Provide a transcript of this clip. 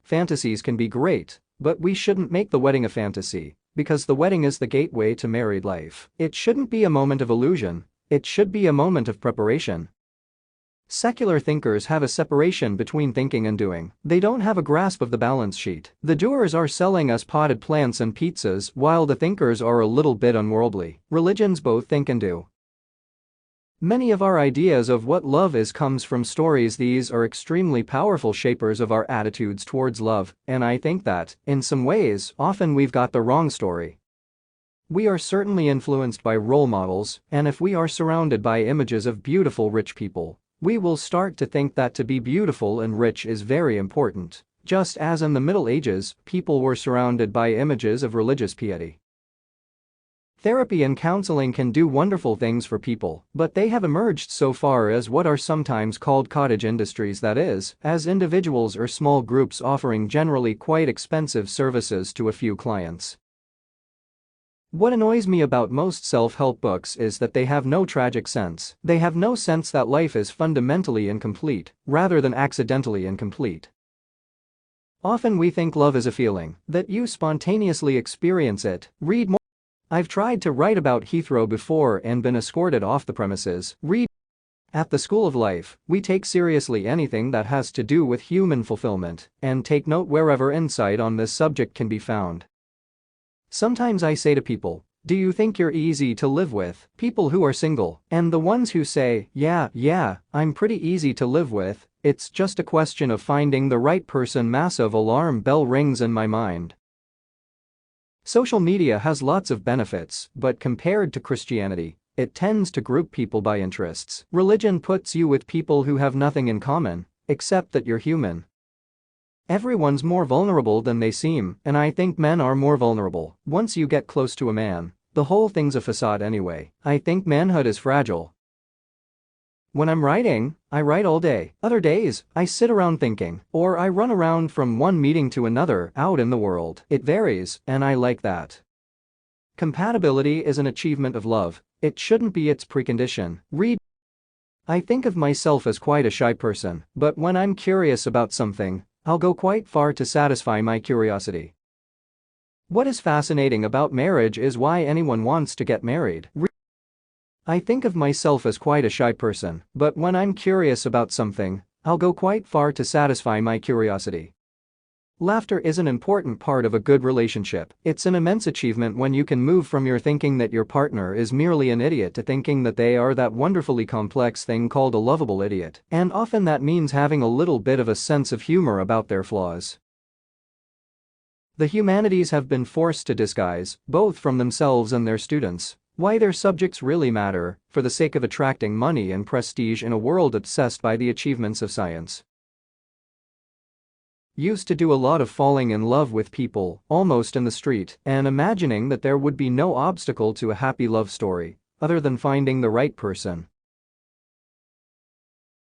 Fantasies can be great, but we shouldn't make the wedding a fantasy, because the wedding is the gateway to married life. It shouldn't be a moment of illusion, it should be a moment of preparation. Secular thinkers have a separation between thinking and doing. They don't have a grasp of the balance sheet. The doers are selling us potted plants and pizzas while the thinkers are a little bit unworldly. Religions both think and do. Many of our ideas of what love is comes from stories. These are extremely powerful shapers of our attitudes towards love, and I think that, in some ways, often we've got the wrong story. We are certainly influenced by role models, and if we are surrounded by images of beautiful rich people, we will start to think that to be beautiful and rich is very important, just as in the Middle Ages, people were surrounded by images of religious piety. Therapy and counseling can do wonderful things for people, but they have emerged so far as what are sometimes called cottage industries, that is, as individuals or small groups offering generally quite expensive services to a few clients. What annoys me about most self-help books is that they have no tragic sense. They have no sense that life is fundamentally incomplete, rather than accidentally incomplete. Often we think love is a feeling, that you spontaneously experience it. Read more. I've tried to write about Heathrow before and been escorted off the premises. Read. At the School of Life, we take seriously anything that has to do with human fulfillment, and take note wherever insight on this subject can be found. Sometimes I say to people, do you think you're easy to live with? People who are single, and the ones who say, yeah, I'm pretty easy to live with, it's just a question of finding the right person. Massive alarm bell rings in my mind. Social media has lots of benefits, but compared to Christianity, it tends to group people by interests. Religion puts you with people who have nothing in common, except that you're human. Everyone's more vulnerable than they seem, and I think men are more vulnerable. Once you get close to a man, the whole thing's a facade anyway. I think manhood is fragile. When I'm writing, I write all day. Other days, I sit around thinking, or I run around from one meeting to another out in the world. It varies, and I like that. Compatibility is an achievement of love. It shouldn't be its precondition. Read. I think of myself as quite a shy person, but when I'm curious about something, I'll go quite far to satisfy my curiosity. What is fascinating about marriage is why anyone wants to get married. I think of myself as quite a shy person, but when I'm curious about something, I'll go quite far to satisfy my curiosity. Laughter is an important part of a good relationship. It's an immense achievement when you can move from your thinking that your partner is merely an idiot to thinking that they are that wonderfully complex thing called a lovable idiot. And often that means having a little bit of a sense of humor about their flaws. The humanities have been forced to disguise, both from themselves and their students, why their subjects really matter, for the sake of attracting money and prestige in a world obsessed by the achievements of science. Used to do a lot of falling in love with people, almost in the street, and imagining that there would be no obstacle to a happy love story, other than finding the right person.